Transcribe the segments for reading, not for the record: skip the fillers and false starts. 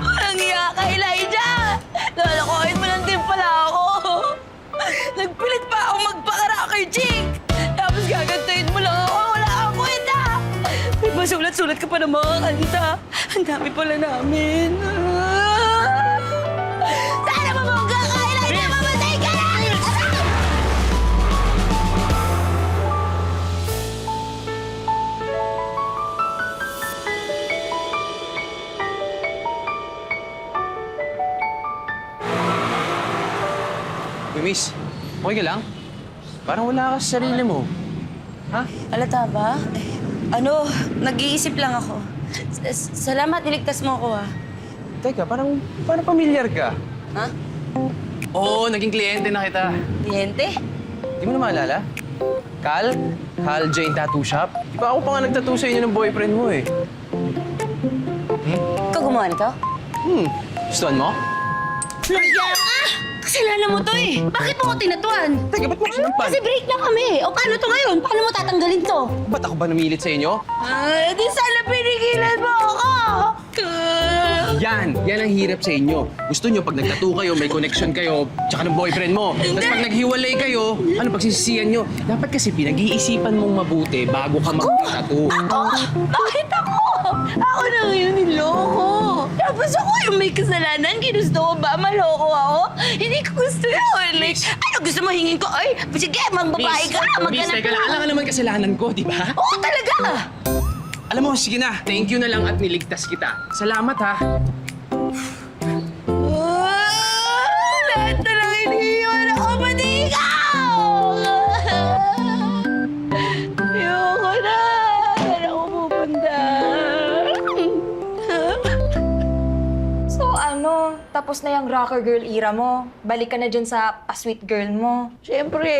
Walang iya ka, Elijah! Lalakohin mo lang din pala ako. Nagpilit pa ako magpakara kay Jake. Tapos gagantayin mo lang ako. Wala kang kwenta. May masulat-sulat ka pa ng mga kanta. Ang dami pala namin. Sana mabongga ka, Elijah! Mamatay ka na! Miss, okay ka lang? Parang wala ka sa sarili mo. Ha? Alata ba? Ano, nag-iisip lang ako. Salamat, niligtas mo ako, ah. Teka, parang pamilyar ka. Ha? Oo, naging kliyente na kita. Kliyente? Di mo na maalala? Cal? Cal Jane Tattoo Shop? Di ba ako pa nga nagtattoo sa inyo ng boyfriend mo eh? Ikaw gumawa nito? Gustuhan mo? Nagya ka! Kasalanan mo to eh. Bakit mo ko tinatuan? Teka, ba't mo ko sinampan? Kasi break na kami. O paano to ngayon? Paano mo tatanggalin to? Ba't ako ba namilit sa inyo? Di sana pinigilan mo ako! Yan ang hirap sa inyo. Gusto nyo pag nagtattoo kayo, may connection kayo, tsaka ng boyfriend mo. Tapos pag naghiwalay kayo, ano pagsisisiyan nyo? Dapat kasi pinag-iisipan mong mabuti bago ka mag-tattoo. Ako? Bakit ako? Ako na ngayon niloko. Tapos ako yung may kasalanan. Ginusto ko ba maloko ako? Hindi ko gusto yun. Like, ano gusto mo hingin ko? Ay, sige, magbabae ka. Miss, teka lang. Alam ka naman kasalanan ko, di ba? Oo, talaga. Alam mo, sige na. Thank you na lang at niligtas kita. Salamat, ha? Lahat na lang iniiwan ako, pati ikaw! Ayoko na! Saan ako pupunta? So ano, tapos na yung rocker girl era mo? Balik ka na dyan sa pa-sweet girl mo? Siyempre,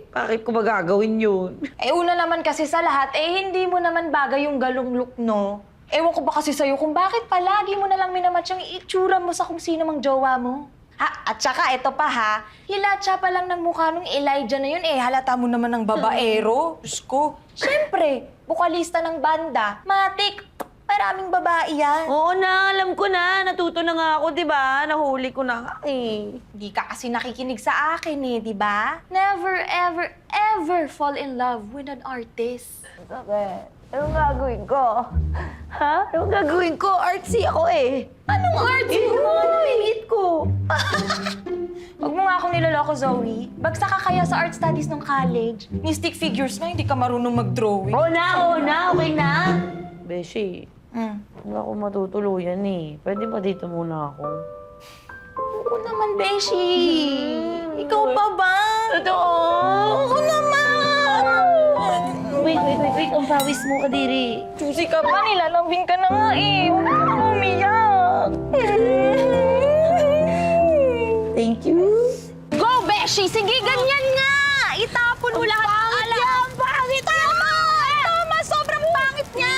bakit ko ba gagawin yun? Eh una naman kasi sa lahat, hindi mo naman bagay yung galong look, no? Ewan ko ba kasi sa'yo kung bakit palagi mo na lang minamatch yung itsura mo sa kung sino mang jowa mo? Ha, at saka ito pa ha, hilatsa pa lang ng mukha nung Elijah na yun halata mo naman ng babaero. Diyos ko. Siyempre, bukalista ng banda, matik, maraming babae yan. Oo na, alam ko na. Natuto na nga ako, di ba? Nahuli ko na nga eh. Hindi ka kasi nakikinig sa akin di ba? Never, ever, ever fall in love with an artist. Bakit? Anong gagawin ko? Ha? Anong gagawin ko? Artsy ako eh. Anong artsy? Yung mga namimit ko. Huwag mo nga akong niloloko, Zoe. Bagsak ka kaya sa art studies ng college. Ni stick figures na, hindi ka marunong mag-drawing. Oo na. Okay na. Beshi, Mm. hindi ako matutuluyan eh. Pwede ba dito muna ako? Oo naman, Beshi. Ikaw pa ba? Totoo? Oo naman. Wait. Ang pawis mo, Kadiri. Susi ka pa, nilalambing ka na nga eh. Huwag ka nang umiyak. Thank you. Go, Beshi! Sige, ganyan nga! Itapon mo lahat ng ala... Ang pangit! Tama! Sobrang pangit niya!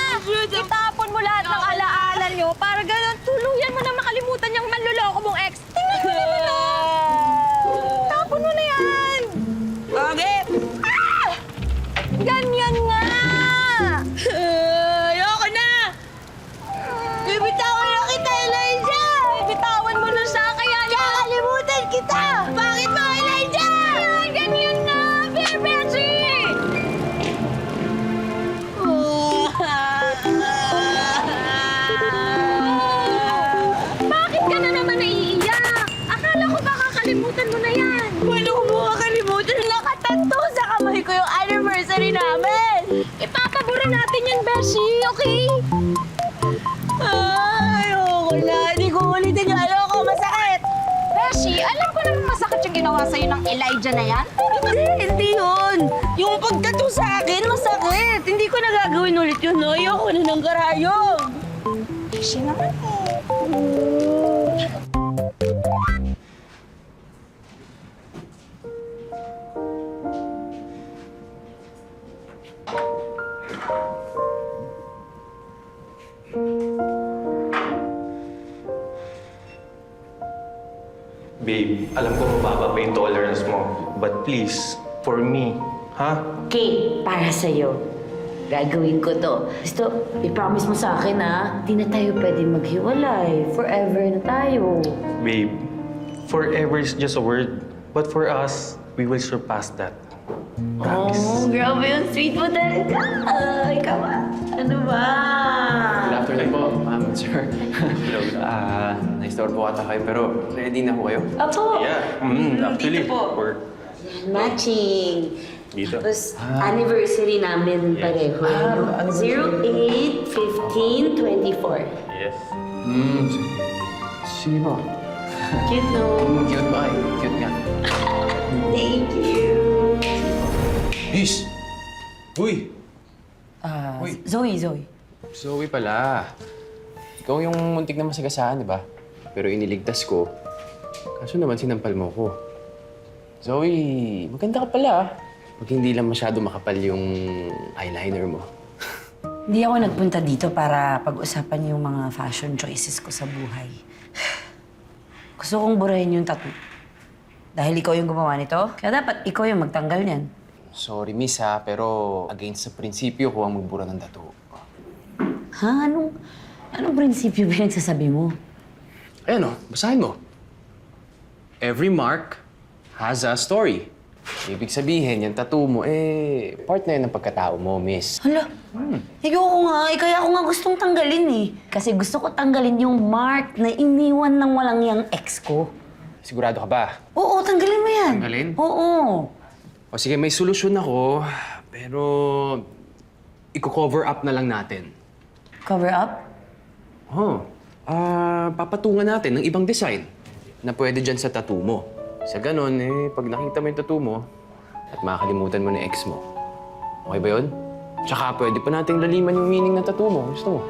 Itapon mo lahat ng alaala niyo para ganun tuluyan mo na makalimutan yung manluloko mong ex. Tingnan mo naman, Tapon mo na yan! Bakit? Ganyan nga! Ayoko na! Bibitawan na kita, Elijah! Bitawan mo na siya, kaya Kakalimutan kita! Bakit mo, Elijah? ganyan nga! Beshi! Bakit ka na naman naiiyak? Akala ko ba kakalimutan mo na yan? Paano ko mo kakalimutan? Nakatanto sa kamay ko yung anniversary namin! Ipapabura natin yan, Beshi, okay? Ayoko na. Hindi ko ulitin yung ayoko. Masakit! Beshi, alam ko naman masakit yung ginawa sa'yo ng Elijah na yan. Hindi yun. Yung pagtato sa akin, masakit. Hindi ko na gagawin ulit yun. Ayoko na ng karayom. Beshi naman Babe, alam ko mababa pa yung tolerance mo. But please, for me, ha? Okay, para sa'yo. gagawin ko to. Basta, i-promise mo sa akin ha, di na tayo pwede maghiwalay. Forever na tayo. Babe, forever is just a word. But for us, we will surpass that. Promise. Oh, grabe yung sweet mo talaga. Ikaw ba? Ano ba? Good afternoon po, sir. Na-store po ata kayo, pero ready na po kayo? Opo. Yeah. Actually, we're Matching. dito. Tapos, anniversary namin pareho. 08, 15, 24. Yes. Sige po. Cute, no? Cute ba kayo? Cute nga. Thank you. Bis! Uy! Uy. Zoe. Zoe pala. Ikaw yung muntik na masagasaan, di ba? Pero iniligtas ko. Kaso naman sinampal mo ko. Zoe, maganda ka pala. Pag hindi lang masyado makapal yung eyeliner mo. Hindi ako nagpunta dito para pag-usapan yung mga fashion choices ko sa buhay. Gusto kong burahin yung tattoo. Dahil ikaw yung gumawa nito, kaya dapat ikaw yung magtanggal niyan. Sorry, miss ha, pero against sa prinsipyo ko ang magbura ng tattoo. Ha? Anong prinsipyo ba yung sasabi mo? Ayan o, basahin mo. Every mark has a story. Ibig sabihin, yung tattoo mo, part na yun ng pagkatao mo, miss. Hala, ayoko nga. Kaya ako nga gustong tanggalin eh. Kasi gusto ko tanggalin yung mark na iniwan ng walang yang ex ko. Sigurado ka ba? Oo, tanggalin mo yan. Tanggalin? Oo. O sige, may solusyon ako, pero i-cover up na lang natin. Cover up? Papatungan natin ng ibang design na pwede dyan sa tattoo mo. Sa ganon, pag nakita mo yung tattoo mo at makakalimutan mo na ex mo. Okay ba yun? Tsaka pwede pa nating laliman yung meaning ng tattoo mo. Gusto mo?